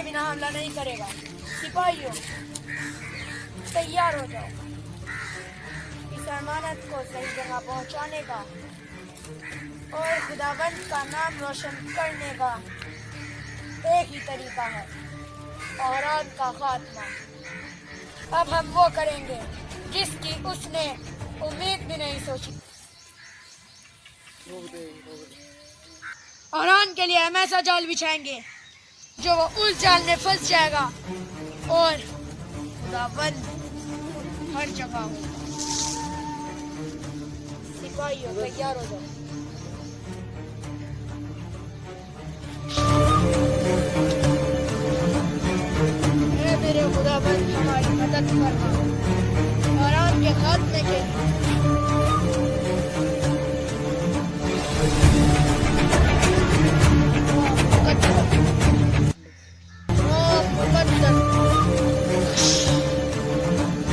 बिना हमला नहीं करेगा। सिपाहियों, तैयार हो जाओ। इस अमानत को सही जगह पहुंचाने का और खुदाबंद का नाम रोशन करने का एक ही तरीका है, औरत का खात्मा। अब हम वो करेंगे जिसकी उसने उम्मीद भी नहीं सोची। औरान के लिए हम ऐसा जाल बिछाएंगे जो वो उस जाल में फंस जाएगा और खुदाबंद हर जगह हो। सिपाहियों, तैयार हो जाओ। मेरे खुदाबंद हमारी मदद करना औरान के खात्मे के लिए।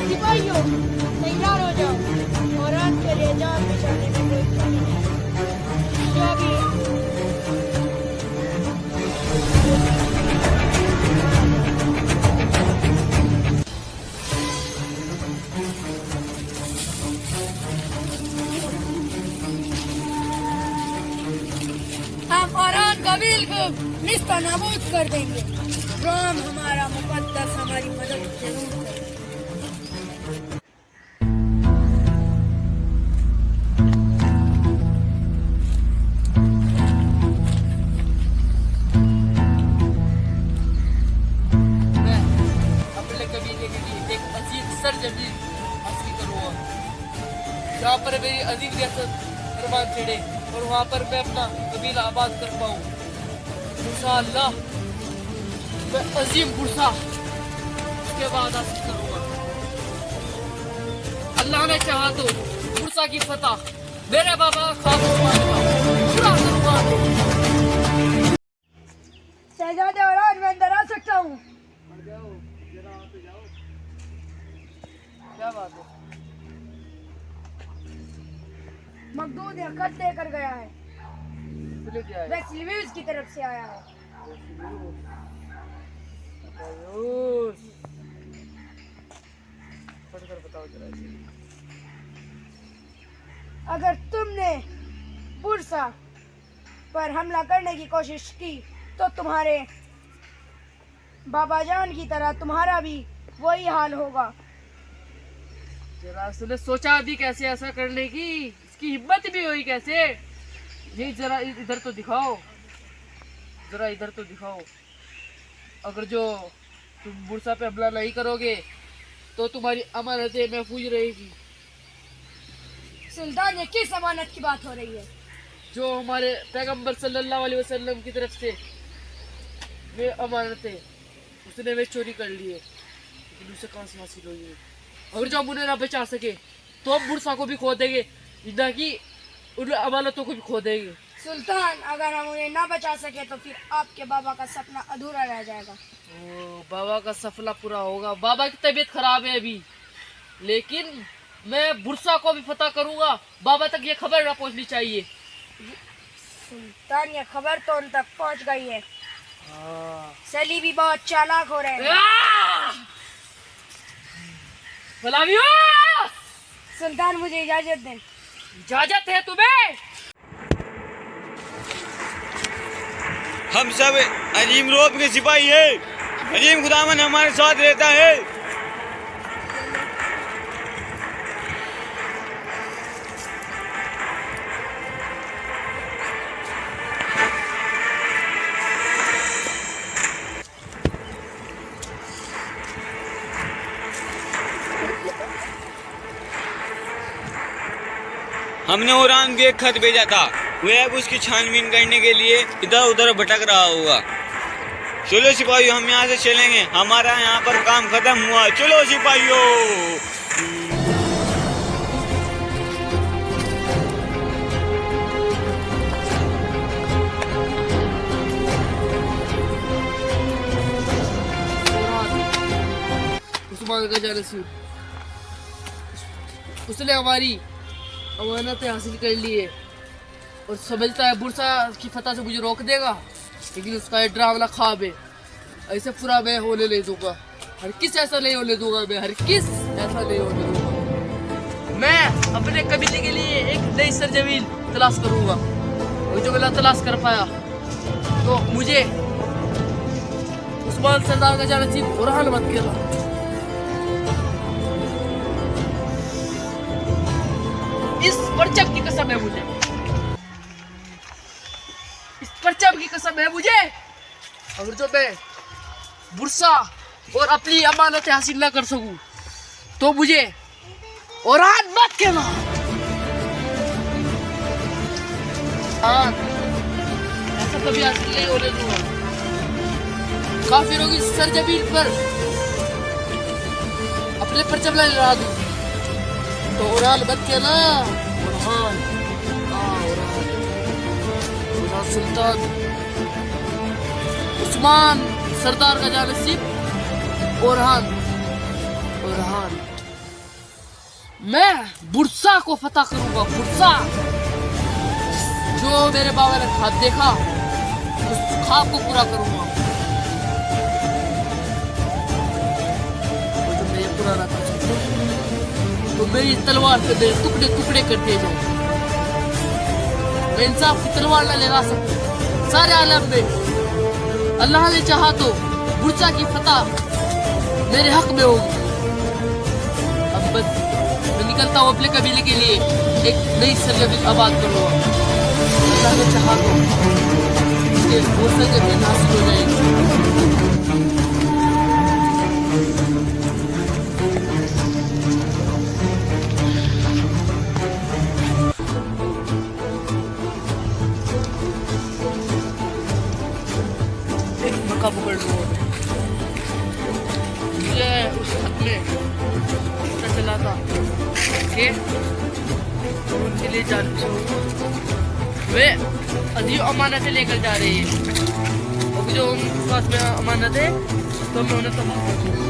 सिपाहियों, तैयार हो जाओ। औरान के लिए जान बिछाने में कोई कमी नहीं। जो भी हम औरान कबील को निस्ता नाबूद कर देंगे। रोम हमारा मुकद्दस हमारी मदद जरूर करेगा। सरजमीन हासिल करूँगा जहाँ पर मेरी अजीम रियासत फरमान चढ़े और वहाँ पर मैं अपना कबीला आबाद कर पाऊँ। इंशाअल्लाह मैं अजीम बुरसा उसके बाद हासिल करूँगा। अल्लाह ने चाहा तो बुरसा की फतह मेरे बाबा का पूरा करूँगा। शहजादे औलाद, मैं अंदर आ सकता हूँ? क्या बात है? मखदूद यह खत देकर गया है। क्या है? वह सिल्वियस की तरफ से आया है। पढ़कर बताओ जरा इसे। अगर तुमने बुरसा पर हमला करने की कोशिश की तो तुम्हारे बाबा जान की तरह तुम्हारा भी वही हाल होगा। जरा उसने सोचा भी कैसे ऐसा करने की, इसकी हिम्मत भी हुई कैसे? ये जरा इधर तो दिखाओ, जरा इधर तो दिखाओ। अगर जो तुम बुरसा पे हमला नहीं करोगे तो तुम्हारी अमानतें महफूज रहेगी। सुल्तान, ये किस अमानत की बात हो रही है? जो हमारे पैगंबर सल्लल्लाहु अलैहि वसल्लम की तरफ से वे अमानतें उसने वे चोरी कर लिए, लेकिन उसे कहाँ से हासिल हुई है? और जब उन्हें ना बचा सके तो हम बुरसा को भी खो देंगे, ना कि उन अमानतों को भी खो देंगे। सुल्तान, अगर हम उन्हें ना बचा सके तो फिर आपके बाबा का सपना अधूरा रह जाएगा। ओ, बाबा का सपना पूरा होगा। बाबा की तबीयत खराब है अभी, लेकिन मैं बुरसा को भी फतह करूंगा। बाबा तक ये खबर ना पहुंचनी चाहिए। सुल्तान, ये खबर तो उन तक पहुंच गई है। सली भी बहुत चालाक हो रहे हैं। सुल्तान, मुझे इजाजत दें। इजाजत है तुम्हें? हम सब अजीम रोब के सिपाही है। अजीम खुदावन हमारे साथ रहता है। हमने औरान को एक खत भेजा था, वह अब उसकी छानबीन करने के लिए इधर उधर भटक रहा होगा। चलो सिपाहियों, हम यहाँ से चलेंगे, हमारा यहाँ पर काम खत्म हुआ। चलो सिपाहियों। उस्मान का जासूस, उसने हमारी अमानतें हासिल कर ली है और समझता है बुरसा की फतह से मुझे रोक देगा, लेकिन उसका ये डरावना ख्वाब है। ऐसे पूरा मैं होने ले दूंगा। हर किस ऐसा नहीं होने दूंगा, मैं हर किस ऐसा नहीं होने दूंगा। मैं अपने कबीले के लिए एक नई सरजमीन तलाश करूंगा, और जो मैं तलाश कर पाया तो मुझे उस्मान सरदार का जाना चाहिए। बुरहान मत कहना। इस परचम की कसम है मुझे, इस परचम की कसम है मुझे, अगर जो मैं बुरसा और अपनी अमानतें हासिल न कर सकूं तो मुझे और मत कहना। ऐसा कभी हासिल नहीं होने दूंगा। काफिरों की सरजमीन पर अपने परचम लहरा दूं तो उड़ान मत कहना। उड़ान सुल्तान उस्मान सरदार का जानसीब ओरहान। मैं बुरसा को फतह करूंगा। बुरसा जो मेरे बाबा ने ख्वाब देखा उस ख्वाब को पूरा करूंगा। और जब मैं ये पूरा ना कर सकता तो मेरी तलवार से मेरे टुकड़े टुकड़े कर दिए जाए। मैं इंसाफ की तलवार ना लगा सकता सारे आलम में। अल्लाह ने चाहा तो बुरसा की फतह मेरे हक में होगी। अब बस मैं निकलता हूँ अपने कबीले के लिए एक नई सरजमीन आबाद करूँगा। अल्लाह ने चाहा तो मुझे वो सरजमीन हासिल हो जाएगी। पकड़ लो मुझे उस हक में पता चला था कि उनके लिए जान वे अजीब अमानतें लेकर जा रही है, और जो उनके पास में अमानत है तो मैं उन्हें तबाह कर दूंगा।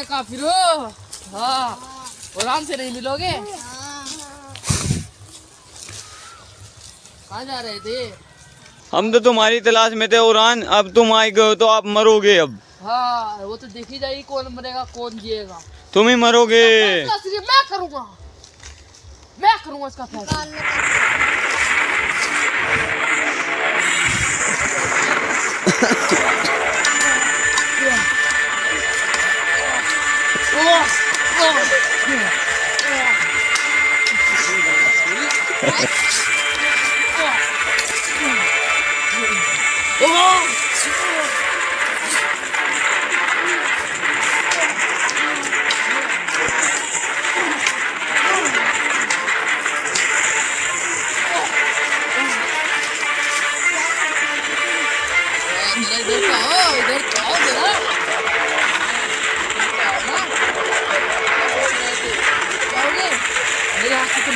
काफिरो हाँ, आराम से नहीं मिलोगे। कहाँ जा रहे थे? हम तो तुम्हारी तलाश में थे उरान, अब तुम आए गए हो तो आप मरोगे अब। हाँ, वो तो देखी जाएगी कौन मरेगा कौन जिएगा। तुम ही मरोगे। मैं करूँगा इसका फैसला।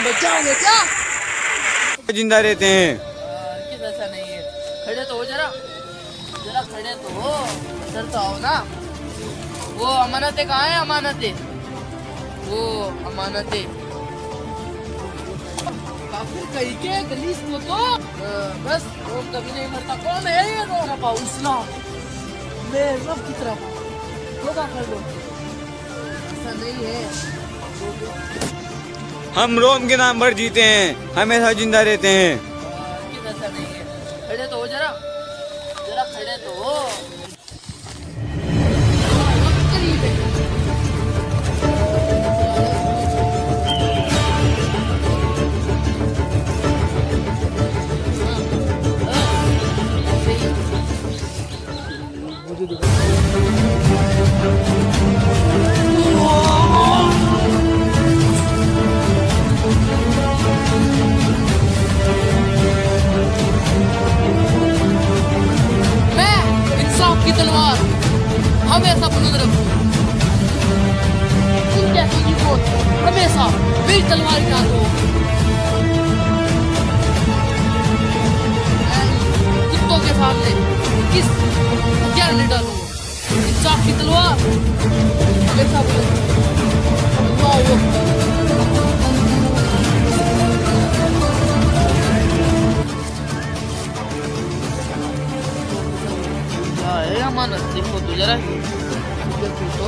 बचाओगे क्या? जिंदा रहते हैं। किस ऐसा नहीं है। खड़े तो हो जरा खड़े तो हो, इधर तो आओ ना। वो अमानतें कहाँ है? अमानतें वो अमानतें काफिर कहीं के गलीस को तो बस वो कभी नहीं मरता। कौन है ये? रो इस्लाम मैं रब की तरफ धोखा कर दो। ऐसा नहीं है। हम रोम के नाम पर जीते हैं, हमेशा जिंदा रहते हैं। ऐसा नहीं है। खड़े तो हो जरा खड़े तो हो। की तलवार हमेशा बुलंद रखो। तुम जैसे की मौत हमेशा मेरी तलवार के हाथ हो। कुत्तों के सामने किस क्या नहीं डालूंगा। इंसाफ की तल्वार हमेशा बुलंद। है अमानत? देखो तो जरा, देखो तो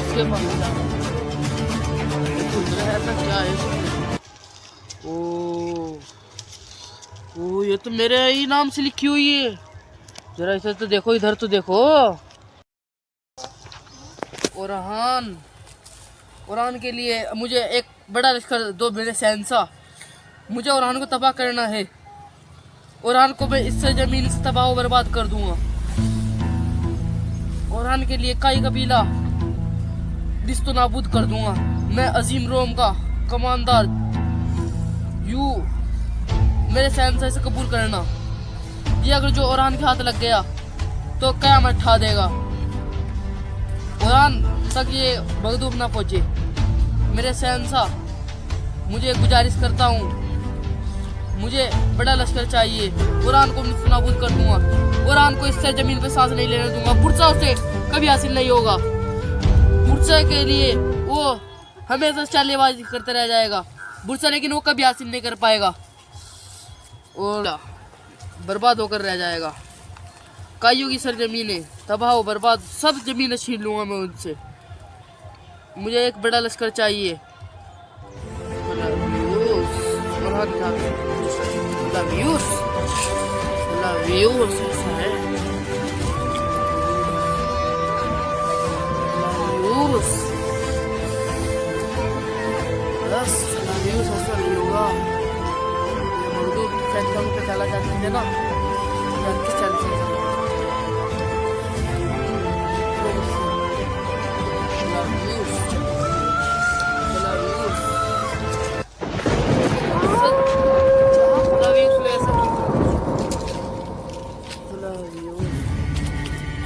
इसके मामला देखो जरा, ऐसा क्या है? ओ ये तो मेरे ही नाम से लिखी हुई है। जरा इधर तो देखो, इधर तो देखो। ओरहान के लिए मुझे एक बड़ा लश्कर दो मेरे शहंशाह, मुझे ओरहान को तबाह करना है। ओरहान को मैं इससे जमीन से तबाह बर्बाद कर दूंगा। ओरहान के लिए कई कबीला दिस्तो नाबूद कर दूंगा। मैं अजीम रोम का कमांडर, यू मेरे शहंशाह से कबूल करना। ये अगर जो ओरहान के हाथ लग गया तो क़यामत ठा देगा। ओरहान तक ये मगदूब ना पहुंचे। मेरे शहंशाह, मुझे गुजारिश करता हूँ, मुझे बड़ा लश्कर चाहिए। ओरहान को नाबूद कर दूंगा। ओरहान को इससे जमीन पे सांस नहीं लेने दूंगा। बुरसा उसे कभी हासिल नहीं होगा। बुरसा के लिए वो हमेशा चालेबाजी करते रह जाएगा। बुरसा लेकिन वो कभी हासिल नहीं कर पाएगा और बर्बाद होकर रह जाएगा। काइयों की सरजमीनें तबाह और बर्बाद, सब जमीनें छीन लूंगा मैं उनसे। मुझे एक बड़ा लश्कर चाहिए। चला जाते थे ना,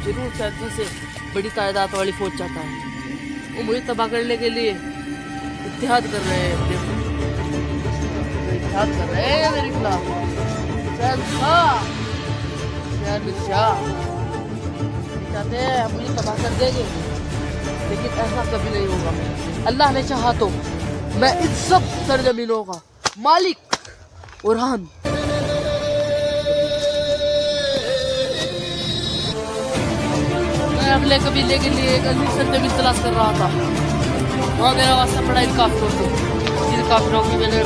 जरूर सैदों से बड़ी तादाद वाली फौज चाहता है। वो मुझे तबाह करने के लिए इत्तेहाद कर रहे हैं। देखो इत्तेहाद कर रहे हैं मेरे खिलाफ। चाहते हैं मुझे तबाह कर देंगे, लेकिन ऐसा कभी नहीं होगा। अल्लाह ने चाहा तो मैं इन सब सरजमीनों का मालिक ओरहान। मैं अगले कबीले के लिए एक अजीब सरजमीन तलाश कर रहा था। वहाँ मेरा वास्ता पड़ा इन काफिरों से, जिन काफिरों की मैंने